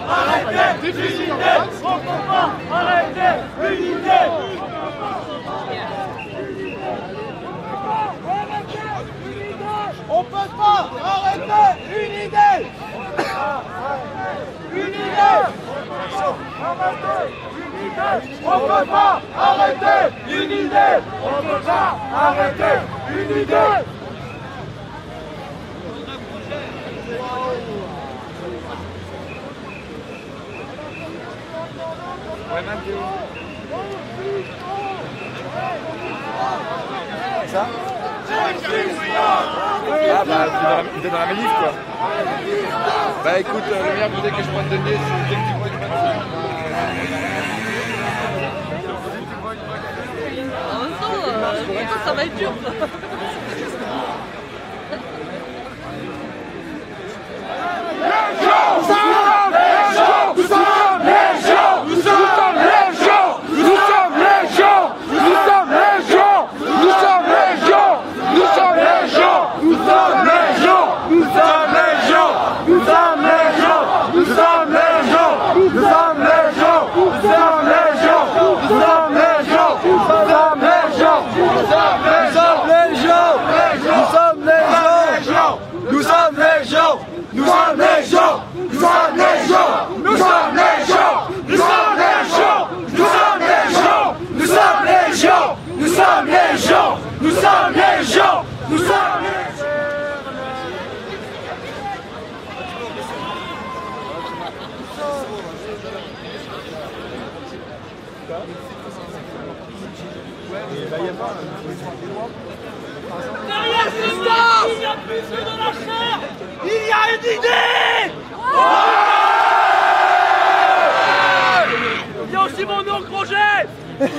Arrêtez, unité, on peut pas arrêter, unité. On peut pas arrêter, une idée. Une idée. On peut pas arrêter, une idée. On peut pas arrêter, une idée. Ça ah bah il est dans la manif quoi. Bah écoute, le meilleur bouteille que je pourrais te donner c'est dès que tu vois du matin. En même temps, ça va être dur. Derrière Christophe, il n'y a plus que de la chair. Il y a une idée. Il y a aussi mon oncle Roger. N'est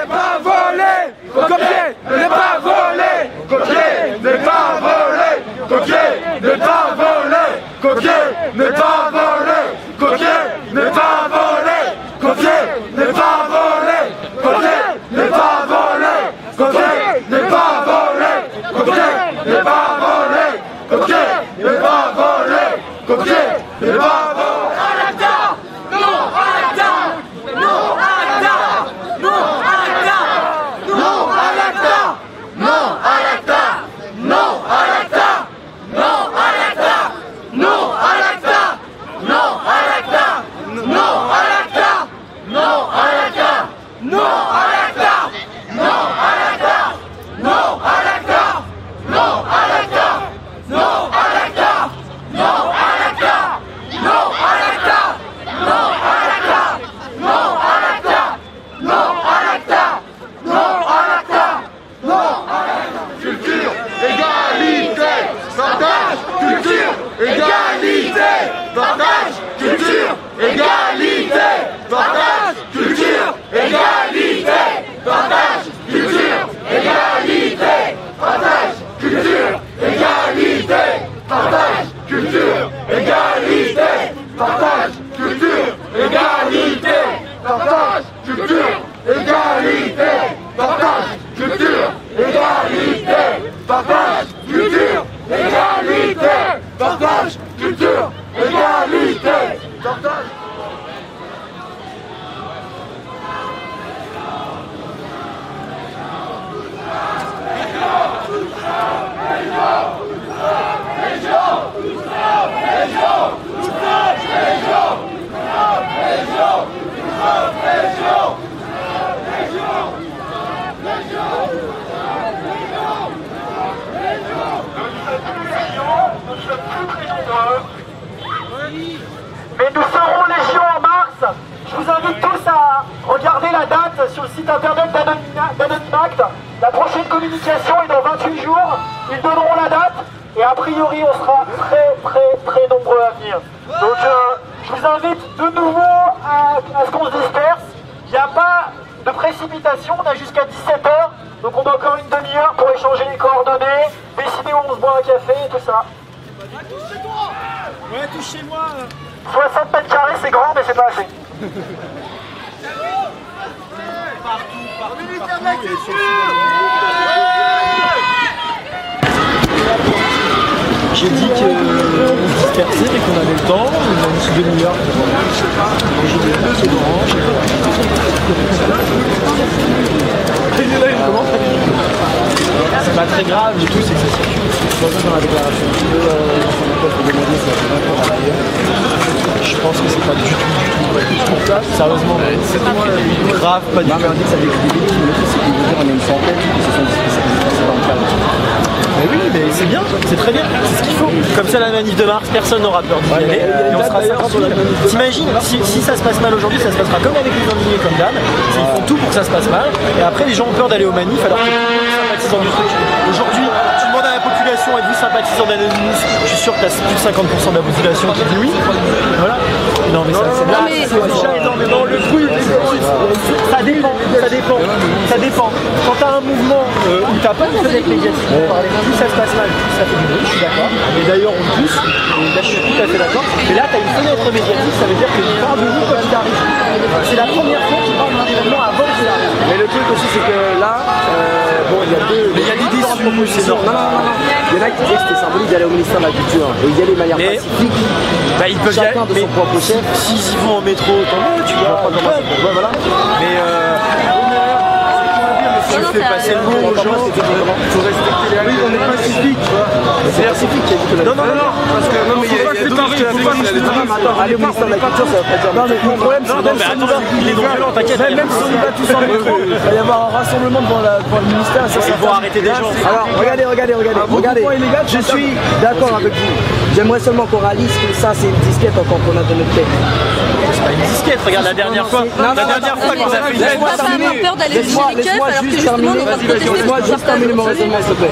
pas volé, coquet, n'est pas volé, coquet, n'est pas volé, coquet, n'est pas volé, coquet, n'est pas volé, coquet, n'est pas volé, coquet, n'est pas volé, coquet, n'est pas volé, coquet, n'est pas volé, coquet, n'est pas volé, coquet, n'est pas volé, coquet, n'est pas volé. Mais nous serons Légion en mars. Je vous invite tous à regarder la date sur le site internet d'Anonymact. La prochaine communication est dans 28 jours. Ils donneront la date et a priori on sera très nombreux à venir. Donc je vous invite de nouveau à ce qu'on se disperse. Il n'y a pas de précipitation, on a jusqu'à 17h. Donc on a encore une demi-heure pour échanger les coordonnées, décider où on se boit un café et tout ça. Ouais, touche chez moi. 60 mètres carrés, c'est grand, mais c'est pas assez. Partout, partout, partout. J'ai dit qu'on se dispersait et qu'on avait le temps, on a une sous demi-heure. J'ai dit c'est grand, c'est pas très grave du tout, c'est que ça circule. Dans la déclaration. Je pense que c'est pas du tout pour ça. Sérieusement, c'est grave, pas du tout. On dit que ça décrit des victimes, c'est qu'il veut dire on est une centaine qui se sont dispersés dans le calme. Mais oui, mais c'est bien, c'est très bien, c'est ce qu'il faut. Comme ça, la manif de mars, personne n'aura peur d'y aller. Et on sera 50 000. T'imagines, si ça se passe mal aujourd'hui, ça se passera comme avec les indignés comme d'hab. Ils font tout pour que ça se passe mal. Et après, les gens ont peur d'aller aux manifs alors que les sympathisants du truc. Aujourd'hui, tu demandes à la population, êtes-vous sympathisant d'Anonymous? Je suis sûr que t'as plus de 50% de la population qui dit oui. Voilà. Non, mais ça, c'est déjà énormément. Le bruit, ça dépend. Quand t'as un mouvement où t'as pas de fenêtre médiatique pour parler, plus ça se passe mal, plus ça fait du bruit, je suis d'accord. Et d'ailleurs, on pousse, et là, je suis tout à fait d'accord. Mais là, t'as une fenêtre médiatique, ça veut dire qu'il parle de vous quand il arrive. C'est la première fois qu'il parle d'un événement avant qu'il arrive. Mais le truc aussi, c'est que là, bon, il y a deux. Mais il y a l'idée sur propositions. Non. Il y en a qui disaient que c'était symbolique d'aller au ministère de la Culture et y aller de manière pacifique. Bah, ils peuvent chacun de son propre chef. S'ils y vont en métro, tant mieux, tu vois. Ouais, voilà. Mais si on fait passer le mot aux gens, il faut respecter les règles. On est pacifique, tu vois. C'est pacifique qui a dit que non, parce que non, mais il y a aller au ministère de la Culture, ça va pas dire. Non, mais mon problème, c'est non, mais attends, il est donc violent, t'inquiète. Même si on y va tous en métro, il va y avoir un rassemblement devant le ministère. Ils vont arrêter des gens. Alors, regardez. Je suis d'accord avec vous. J'aimerais seulement qu'on réalise que ça, c'est une disquette encore qu'on a dans notre tête. C'est pas une disquette, regarde la dernière fois. La dernière fois qu'on a fait une On va pas avoir peur d'aller chez les keufs alors que justement on va protester pour Laisse-moi juste terminer mon raisonnement, s'il te plaît.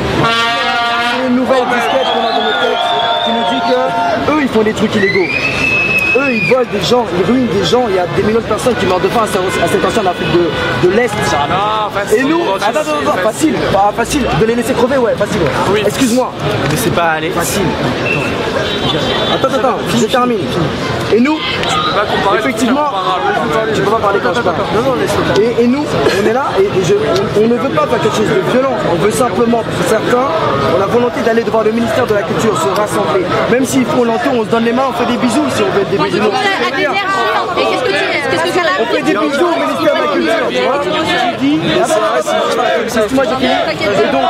C'est une nouvelle disquette qu'on a dans notre tête qui nous dit que eux, ils font des trucs illégaux. Eux, ils volent des gens, ils ruinent des gens. Il y a des millions de personnes qui meurent de faim à cette ancienne Afrique de l'Est. Et nous, facile, pas facile. De les laisser crever, ouais, facile. Oui. Excuse-moi. Mais c'est pas aller. Facile. Attends, je termine. Et nous, effectivement, tu peux pas parler quand je parle. Et nous, on est là et on ne veut pas faire quelque chose de violent. On veut simplement, pour certains, on a la volonté d'aller devant le ministère de la Culture, se rassembler. Même s'ils font l'entour, on se donne les mains, on fait des bisous si on veut être des bisous. Et qu'est-ce que ça a? On fait des bisous au ministère de la Culture, tu vois. Moi j'ai fini. Et donc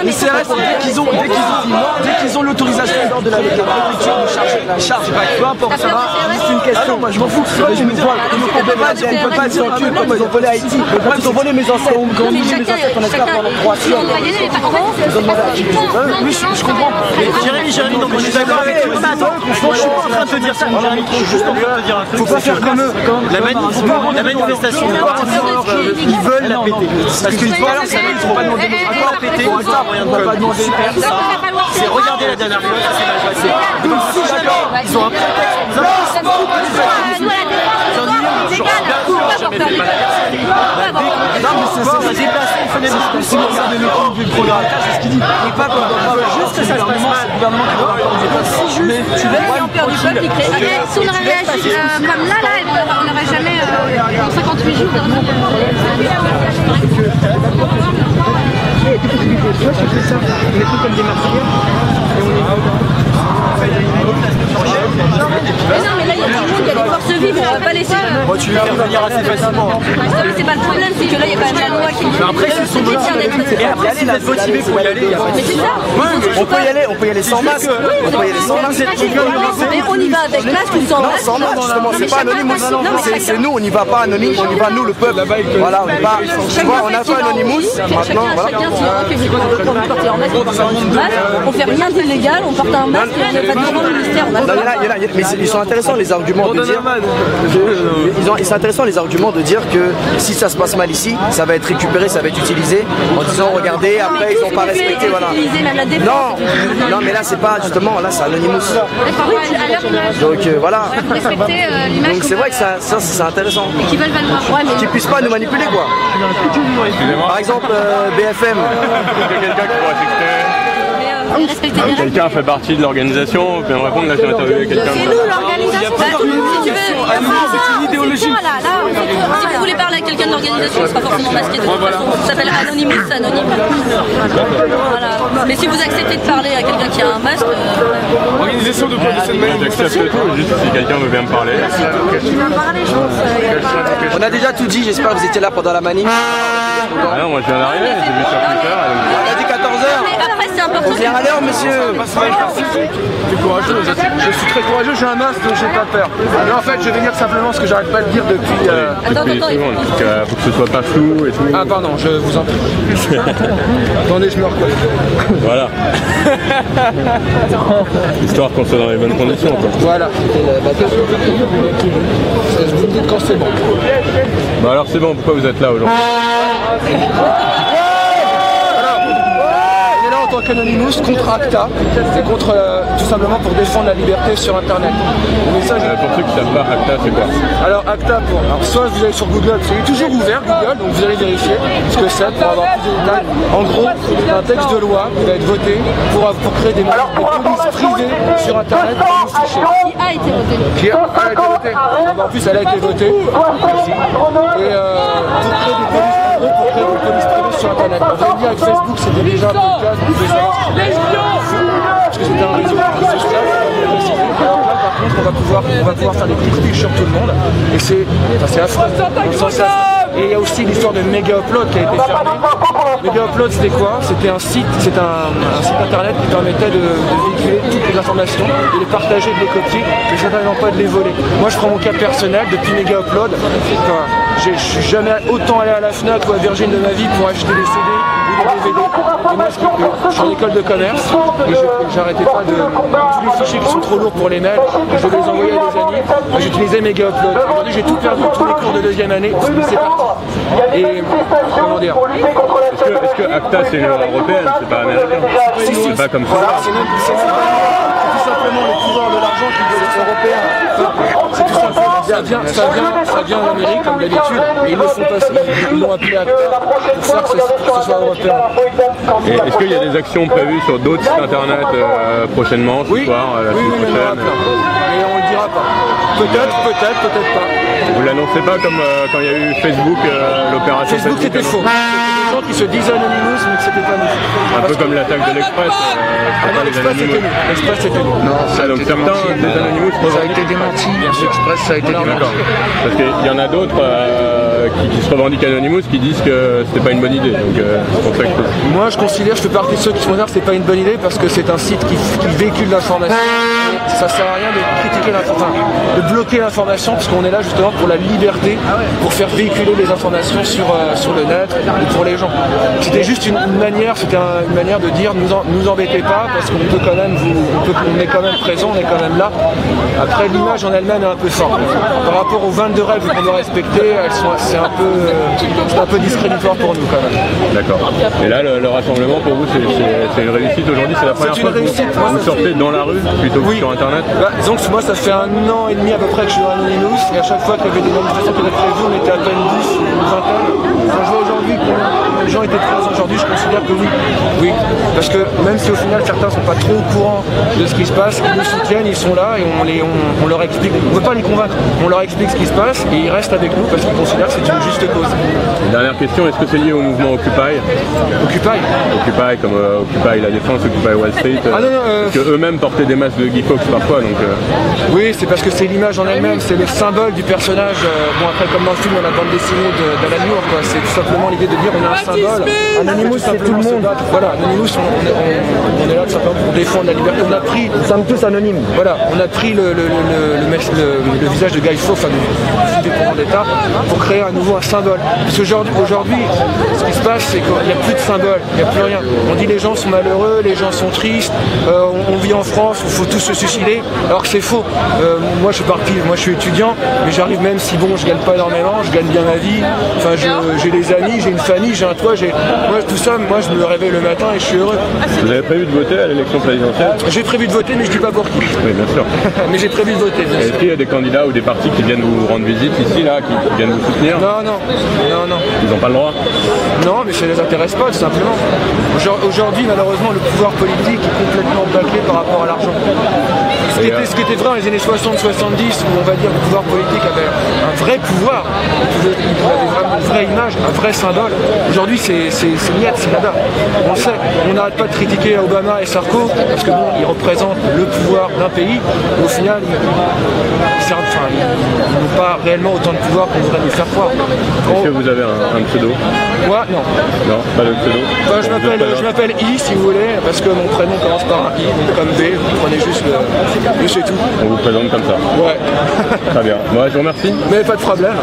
les CRS, dès qu'ils ont l'autorisation de la préfecture de charger, peu importe, ça va, c'est une question. Moi je m'en fous, ils nous volent. On peut pas dire qu'ils ont volé Haïti. Ils ont volé mes ancêtres. Ils ont volé mes ancêtres en esclave pendant 3 siècles. Ils ont demandé à qui. Oui, je comprends. Jérémy, non, je suis d'accord avec toi. Attends, je suis pas en train de te dire ça, Jérémy. Je suis juste en train de te dire un truc. Faut pas faire comme eux. La manifestation, ils veulent la péter. Parce qu'ils pensent que ça va être pas demandé la péter. Super, ça. C'est regarder la dernière fois, ça s'est mal passé. Donc si jamais ils ont un prétexte, ils ont jamais fait mal. Non, mais c'est ça, déplacer une fenêtre de discussion, c'est le programme. C'est ce qu'il dit. Et pas juste que ça se passe mal. Si juste, tu laisses peur du peuple, il crée. Si on aurait réagi comme là, on n'aurait jamais en 58 jours. Mais non, mais là il y a tout le monde, il y a des forces vives, on va pas laisser. Moi tu les fais venir assez facilement. Mais c'est pas le problème, c'est que là il y a quand même la loi qui. Mais après s'ils sont motivés, mais après s'ils sont motivés pour y aller, il y a pas de souci. On peut y aller sans masque. On peut y aller sans masque. Mais on y va avec masque ou sans masque. Sans masque, justement, c'est pas anonyme. C'est nous, on n'y va pas anonyme, on y va nous le peuple. Voilà, on y va. Tu vois, on a fait Anonymous. Maintenant, voilà. Chacun, si on veut que vous portez en masque, on fait rien d'illégal, on porte un masque et on n'est pas devant le ministère. Mais ils sont intéressants les arguments de dire. C'est intéressant les arguments de dire que si ça se passe mal ici, ça va être récupéré, ça va être utilisé en disant regardez, après ils n'ont pas respecté, voilà. Non, mais là c'est pas justement, là c'est Anonymous. Donc voilà. Donc c'est vrai que ça c'est intéressant. Et qui veulent valoir. Qu'ils puissent pas nous manipuler quoi. Par exemple BFM. Quelqu'un qui pourrait s'expliquer. Quelqu'un fait partie de l'organisation, puis on répond que là j'ai interviewé quelqu'un. C'est nous l'organisation, si tu veux. C'est une idéologie. Si vous voulez parler à quelqu'un de l'organisation, ce sera forcément masqué de toute façon. Ça s'appelle Anonymous, anonyme. Voilà. Mais si vous acceptez de parler à quelqu'un qui a un masque... Organisation de cette manifestation. J'accepte tout, juste si quelqu'un veut bien me parler. On a déjà tout dit, j'espère que vous étiez là pendant la manif. Ah non, moi je viens d'arriver, j'ai vu sur Twitter. On a dit 14h. Mais après, c'est important. C'est à l'heure, monsieur. C'est courageux, je suis très courageux, j'ai un masque donc j'ai pas peur. Mais en fait, je vais dire simplement ce que j'arrête pas de dire depuis... Attends, Faut que ce soit pas flou et tout. Ah pardon, je vous en prie. Attendez, je me reconnais. Voilà. Histoire qu'on soit dans les bonnes conditions, quoi. Voilà. Vous me dites quand c'est bon. Bah alors c'est bon, pourquoi vous êtes là aujourd'hui? On est là en tant qu'Anonymous contre ACTA, c'est contre tout simplement pour défendre la liberté sur Internet. Le message Pour ceux qui savent pas, ACTA c'est quoi? Alors ACTA, alors soit vous allez sur Google, c'est toujours ouvert Google, donc vous allez vérifier ce que c'est pour avoir plus de détails. En gros, c'est un texte de loi qui va être voté pour créer des polices privées sur Internet pour nous ficher. Qui a été voté? Qui a été votée. En plus, elle a été votée. Merci. Et pour créer des polices privées sur Internet. On va dire avec Facebook, c'était déjà un peu le cas. Parce que c'était un réseau social. Alors là, par contre, on va pouvoir faire des petites fiches sur tout le monde. Et c'est affreux. Et il y a aussi l'histoire de Mega Upload qui a été fermé. Mega Upload, c'était quoi? C'était un site internet qui permettait de véhiculer toutes les informations, de les partager, de les copier, mais certainement pas de les voler. Moi, je prends mon cas personnel depuis Mega Upload. Je suis jamais autant allé à la Fnac ou à Virgin de ma vie pour acheter des CD ou des DVD. Et moi, je suis en école de commerce et j'arrêtais pas de tous les fichiers qui sont trop lourds pour les mails, je les envoyais à des amis. J'utilisais Mega Upload. Aujourd'hui, j'ai tout perdu, tous les cours de deuxième année. C'est parti. Et comment dire? Est-ce que ACTA c'est une loi européenne, c'est pas américain? Si, c'est pas comme ça. C'est tout simplement le pouvoir de l'argent qui veut les Européens. C'est tout simplement, ça vient en Amérique comme d'habitude, mais ils le font passer, ils l'ont appelé ACTA pour faire que ce soit européen. Et est-ce qu'il y a des actions prévues sur d'autres sites internet prochainement, ce soir, la semaine prochaine? Mais on le dira pas. Peut-être pas. Vous l'annoncez pas comme quand il y a eu Facebook, l'opération Facebook c'était faux. C'était des gens qui se disaient Anonymous mais que c'était pas nous. Un peu comme l'attaque de l'Express. non, l'Express c'était nous. L'Express c'était nous. Non, donc certains des Anonymous ça a été démenti. L'Express ça a été démenti. Parce qu'il y en a d'autres qui se revendiquent Anonymous qui disent que c'était pas une bonne idée. Donc c'est pour ça que moi je considère, je fais partie de ceux qui se considèrent que c'est pas une bonne idée parce que c'est un site qui véhicule l'information. Ça sert à rien de critiquer l'information, de bloquer l'information parce qu'on est là justement pour la liberté, pour faire véhiculer les informations sur le net ou pour les gens. C'était juste une manière de dire nous embêtez pas parce qu'on peut quand même on est quand même présent, on est quand même là. Après l'image en elle-même est un peu forte. Par rapport aux 22 règles qu'on doit respecter, c'est un peu discréditoire pour nous quand même. D'accord. Et là le rassemblement pour vous c'est une réussite aujourd'hui, c'est la première fois que vous sortez dans la rue plutôt que sur internet? Disons que moi ça fait 1 an et demi à peu près que je suis dans Anonymous et à chaque fois qu'il y avait des manifestations qui étaient prévues, on était à peine 10 ou une vingtaine. Quand je vois aujourd'hui que les gens étaient présents aujourd'hui, je considère que oui. Parce que même si au final certains sont pas trop au courant de ce qui se passe, ils nous soutiennent, ils sont là et on leur explique. On ne veut pas les convaincre, on leur explique ce qui se passe et ils restent avec nous parce qu'ils considèrent que c'est une juste cause. Dernière question, est-ce que c'est lié au mouvement Occupy? Occupy comme Occupy la défense, Occupy Wall Street. Parce que eux-mêmes portaient des masques de Guy Fawkes parfois. Donc, oui, c'est parce que c'est l'image en elle-même, c'est le symbole du personnage. Bon après comme dans le film, dans la bande dessinée d'Alan Moore, c'est tout simplement l'idée de dire on a un symbole. Anonymous c'est tout le monde. Voilà, Anonymous on est là tout simplement pour défendre la liberté. Nous sommes tous anonymes. Voilà, on a pris le visage de Guy Fawkes, du dépendant d'État, pour créer à nouveau un symbole. Parce qu'aujourd'hui, ce qui se passe, c'est qu'il n'y a plus de symbole, il n'y a plus rien. On dit les gens sont malheureux, les gens sont tristes, on vit en France, il faut tous se suicider, alors que c'est faux. Moi je suis étudiant, mais j'arrive même si je gagne pas énormément, je gagne bien ma vie, enfin j'ai des amis, j'ai une famille, j'ai un toit, tout ça, moi je me réveille le matin et je suis heureux. Vous avez prévu de voter à l'élection présidentielle? J'ai prévu de voter mais je dis pas pour qui. Oui bien sûr. Mais j'ai prévu de voter. Est-ce qu'il y a des candidats ou des partis qui viennent vous rendre visite ici là, qui viennent vous soutenir? Non. Ils n'ont pas le droit? Non mais ça les intéresse pas tout simplement. Aujourd'hui malheureusement le pouvoir politique est complètement bâclé par rapport à l'argent. Ce qui était vrai dans les années 60-70 où on va dire le pouvoir politique avait un vrai pouvoir, il avait vraiment une vraie image, un vrai symbole. Aujourd'hui aujourd'hui c'est niette, c'est nada. On le sait, on n'arrête pas de critiquer Obama et Sarko parce que bon, ils représentent le pouvoir d'un pays, mais au final ils n'ont pas réellement autant de pouvoir qu'on voudrait nous faire croire. Est-ce que vous avez un pseudo? Moi, non. Non, pas le pseudo. Je m'appelle I si vous voulez, parce que mon prénom commence par un I, donc comme B, vous prenez juste le c'est tout. On vous présente comme ça. Ouais. Très bien. Bon, je vous remercie. Mais pas de problème.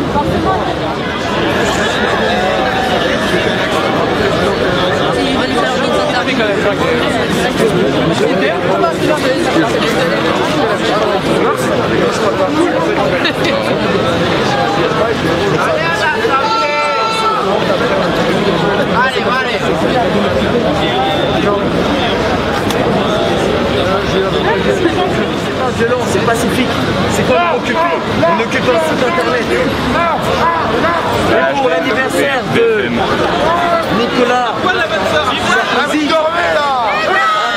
Violent, c'est pacifique, c'est comme occuper, on occupe un site internet. Et pour l'anniversaire de Nicolas Sarkozy, à la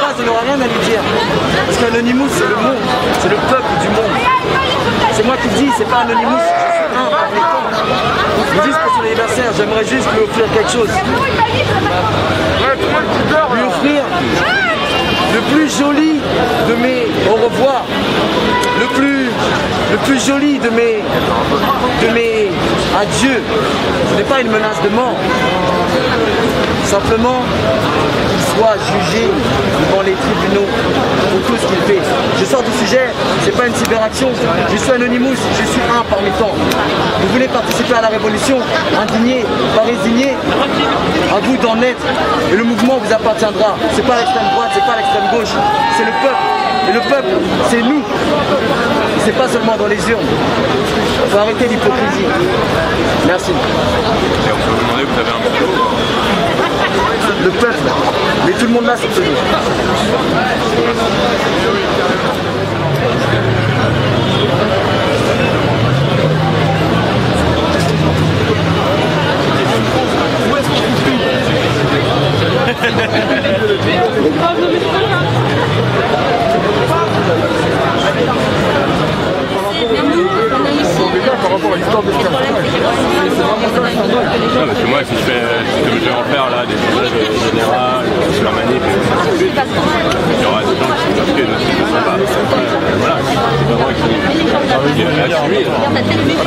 base on n'aura rien à lui dire. Parce qu'Anonymous c'est le monde, c'est le peuple du monde. C'est moi qui le dis, c'est pas Anonymous, je suis un par les temps. Je me dis que son anniversaire, j'aimerais juste lui offrir quelque chose. Lui offrir le plus joli de mes au revoir, le plus joli de mes adieux. Ce n'est pas une menace de mort. Simplement qu'il soit jugé devant les tribunaux pour tout ce qu'il fait. Je sors du sujet, c'est pas une cyberaction, je suis Anonymous, je suis un parmi tant. Vous voulez participer à la révolution, indigné, pas résigné, à vous d'en être, et le mouvement vous appartiendra. C'est pas l'extrême droite, c'est pas l'extrême gauche, c'est le peuple. Et le peuple, c'est nous. C'est pas seulement dans les urnes. Il faut arrêter l'hypocrisie. Merci. Et on peut vous demander, vous avez un pseudo? Le peuple, mais tout le monde là c'est pseudo. Par rapport à l'histoire de ce Non, parce que moi, si je vais en faire là, des sondages généraux, sur la manip, il y aura des gens qui vont marquer notre site, voilà, c'est pas moi qui assumer.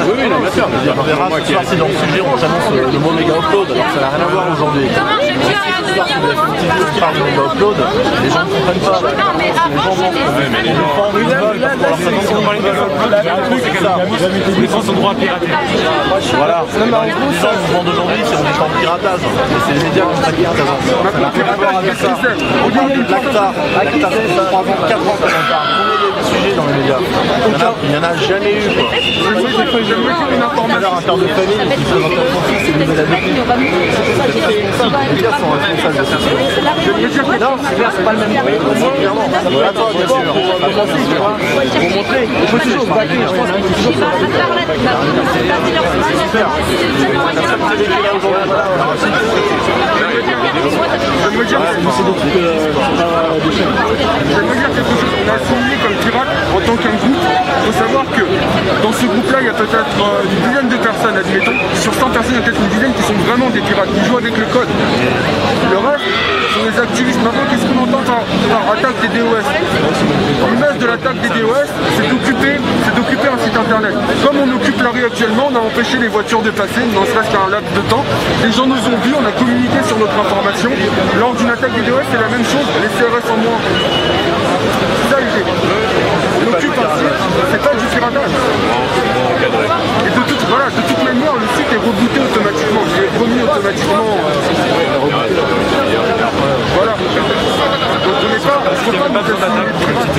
Oui, non, bien sûr. On verra ce soir si dans le sujet on annonce le mot méga upload, alors ça n'a rien à voir aujourd'hui. Ce soir, si vous avez fait une petite vidéo qui parle de méga upload, les gens ne comprennent pas. Les gens les gens sont droit à pirater. Voilà. Les gens vous vendent aujourd'hui, c'est des temps de piratage. C'est les médias qui ont fait le piratage. Regarde l'ACTA. l'ACTA, c'est 3 ans, 4 ans qu'on en parle. Combien il y a eu de sujets dans les médias? Il n'y en a jamais eu. Une information interne de famille qui présente un conflit, c'est une nouvelle habitude. Les médias sont responsables de ça. Non, c'est clair, c'est pas le même moyen. Clairement. Attends, bien sûr. Pour montrer, il faut toujours se battre. Je pense qu'il faut toujours se on a signé comme pirate en tant qu'un groupe. Il faut savoir que dans ce groupe-là, il y a peut-être une dizaine de personnes, admettons. Sur 100 personnes, il y a peut-être une dizaine qui sont vraiment des pirates, qui jouent avec le code. Le reste sont des activistes. Maintenant, qu'est-ce qu'on entend par attaque des DOS? L'image de l'attaque des DOS, c'est d'occuper un site internet. Comme on occupe la rue actuellement, on a empêché les voitures de passer, n'en serait-ce qu'un laps de temps. Les gens nous ont vus, on a communiqué sur notre information. Lors d'une attaque des DOS, c'est la même chose, les CRS en moins. C'est ça l'idée. On occupe un site, c'est pas du piratage. Et de toute manière, le site est rebooté automatiquement. Il est remis automatiquement. Voilà. Donc on n'est pas, je ne peux pas nous assigner les pirates.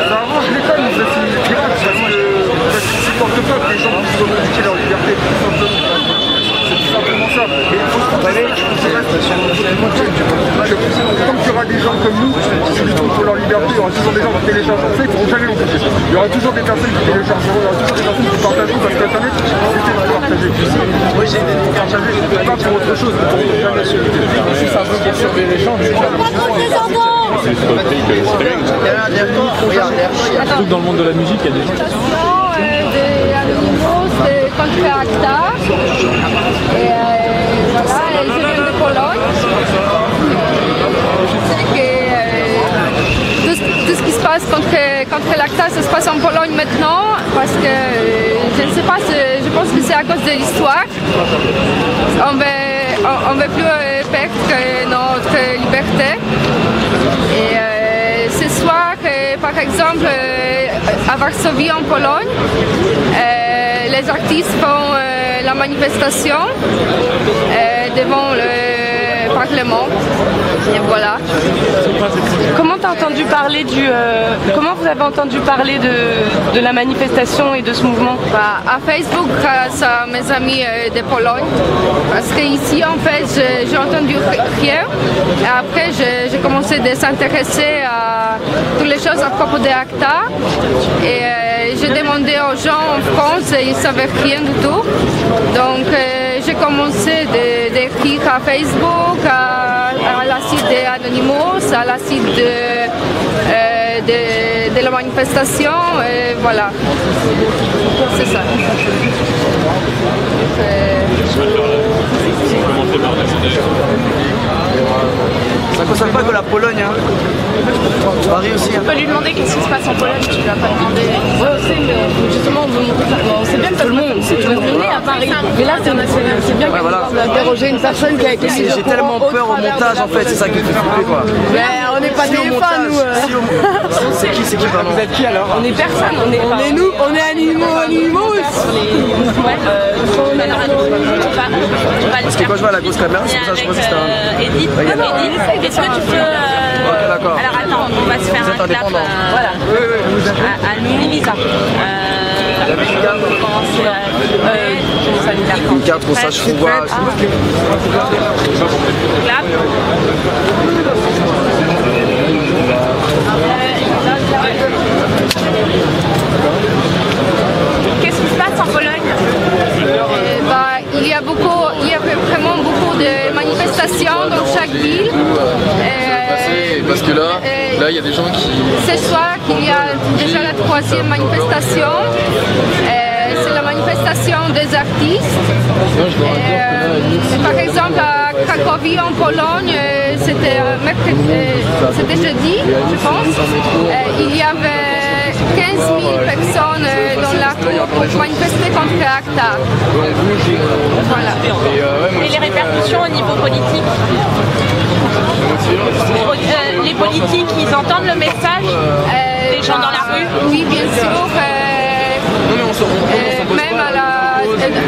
Ça arrange l'État de nous assigner les pirates parce qu'ils ne supportent pas que les gens puissent revendiquer leur liberté. C'est tout simplement ça. Et il faut se comparer, tant qu'il y aura des gens comme nous qui luttent pour leur liberté, il y aura toujours des gens qui téléchargeront ça, ils ne pourront jamais l'empêcher. Il y aura toujours des personnes qui téléchargeront, il y aura toujours des personnes qui partageront parce qu'Internet, c'est de partager. Moi j'ai des partager, c'est pas pour autre chose, mais pour jamais se lutter. Si ça veut pour surveiller les gens, surtout que dans le monde de la musique, il y a des gens qui à le niveau, c'est quand contre ACTA. Et voilà, et je viens de Pologne. Je sais que tout ce qui se passe contre l'ACTA, ça se passe en Pologne maintenant, parce que je ne sais pas, je pense que c'est à cause de l'histoire. On veut plus perdre notre liberté. Et ce soir, par exemple, à Varsovie en Pologne, les artistes font la manifestation devant le Parlement. Et voilà. Comment vous avez entendu parler de la manifestation et de ce mouvement? À Facebook, grâce à mes amis de Pologne. Parce qu'ici, en fait, j'ai entendu rien. Et après, j'ai commencé à s'intéresser à toutes les choses à propos de ACTA. Et j'ai demandé aux gens en France et ils ne savaient rien du tout. Donc, j'ai commencé d'écrire à Facebook, à la site d'Anonymous, à la site de la manifestation, et voilà. C'est ça. Ça ne concerne pas que la Pologne, hein. Paris aussi. Tu peux lui demander qu'est-ce qui se passe en Pologne, tu lui as pas demandé. Ouais, aussi, mais justement, c'est bien que tout le monde, c'est tout le monde à Paris. Mais là, c'est bien d'interroger une personne qui a été. J'ai tellement peur au montage, en fait, c'est ça qui me fait flipper, quoi. Mais on n'est pas des fans, nous. C'est qui, pardon? Vous êtes qui alors? On est personne, on est nous, on est animaux. Parce que quand je vois la grosse caméra, c'est pour ça que je pense que c'était un... Edith, est-ce que tu peux... d'accord. Alors attends, on va se faire un clap voilà. À nous, Elisa. Une carte pour ça, je vois. Clap. Qu'est-ce qui se passe en Pologne? Il y a vraiment beaucoup de manifestations dans chaque ville. Parce que là, il y a des gens qui... Ce soir, il y a déjà la 3e manifestation. C'est la manifestation des artistes. Par exemple, à Cracovie, en Pologne, c'était jeudi, je pense. Il y avait 15 000 personnes dans la rue pour manifester contre ACTA. Voilà. Et les répercussions au niveau politique? Les politiques, ils entendent le message des gens dans la rue? Oui, bien sûr. Même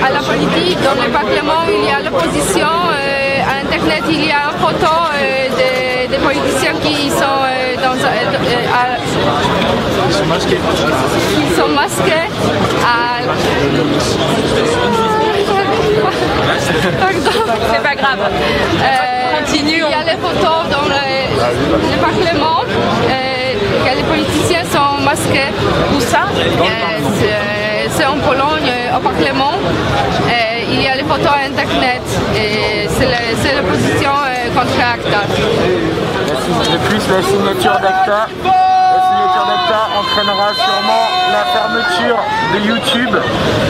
à la politique, dans le Parlement, il y a l'opposition. À Internet, il y a une photo des politiciens qui sont masqués. Ils sont masqués. C'est pas grave. Continue. Il y a les photos dans le Parlement. Que les politiciens sont masqués. Où ça? C'est en Pologne, au Parlement. Il y a les photos à Internet. C'est l'opposition contre ACTA. De plus, la signature d'ACTA entraînera sûrement la fermeture de YouTube,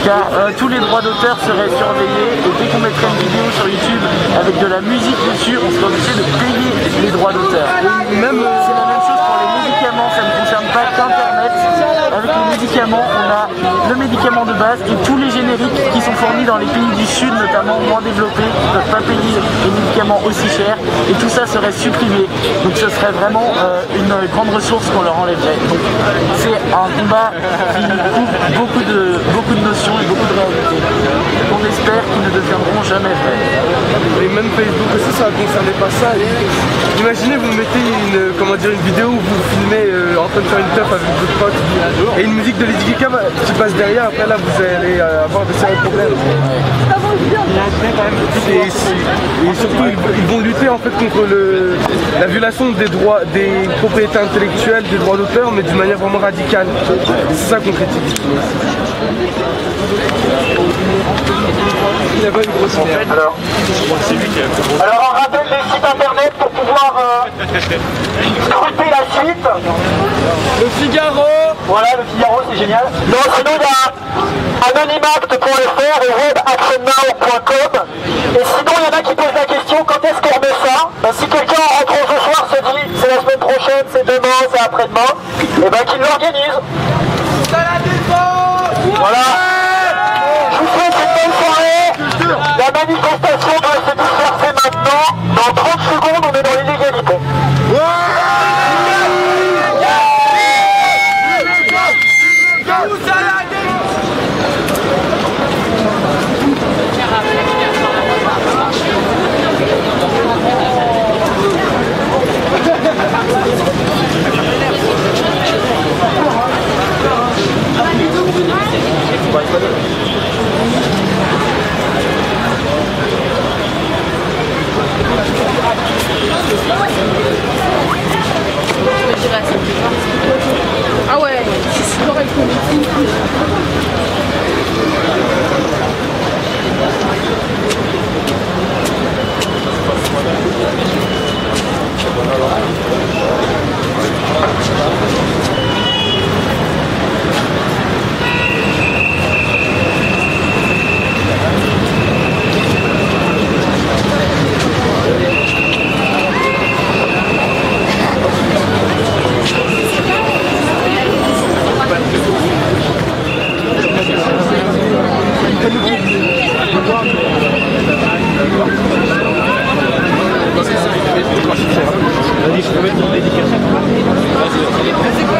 car tous les droits d'auteur seraient surveillés, et dès qu'on mettrait une vidéo sur YouTube avec de la musique dessus, on serait obligé de payer les droits d'auteur. Même c'est la même chose pour les médicaments, ça ne concerne pas qu'Internet. Avec les médicaments, on a le médicament de base et tous les génériques qui sont fournis dans les pays du Sud, notamment moins développés, qui ne peuvent pas payer les médicaments aussi chers, et tout ça serait supprimé. Donc ce serait vraiment une grande ressource qu'on leur enlèverait. Donc c'est un combat qui couvre beaucoup de notions et beaucoup de réalités. On espère qu'ils ne deviendront jamais vrais. Et même Facebook aussi, ça ne concernait pas ça. Imaginez, vous mettez une vidéo où vous filmez en train de faire une teuf avec votre pote et une musique de Lady Gaga qui passe derrière. Après là, vous allez avoir de sérieux problèmes. Et surtout, ils vont lutter en fait contre la violation des droits, des propriétés intellectuelles, des droits d'auteur, mais d'une manière vraiment radicale. C'est ça qu'on critique. Il n'a pas une grosse merde. Alors, on rappelle les sites internet pour pouvoir scruter la suite. Le Figaro, Voilà, le Figaro, c'est génial. Non, sinon, il y a anonymact.fr et webactionnow.com. Et sinon, il y en a qui posent la question, quand est-ce qu'on remet ça? Ben, si quelqu'un en rentrant ce soir se dit, c'est la semaine prochaine, c'est demain, c'est après-demain, et ben qu'il l'organise. Voilà. Je vous souhaite une bonne soirée. La manifestation doit se disperser maintenant. Dans 30 secondes, on est dans l'illégalité. Ah ouais, j'aurais C'est quoi?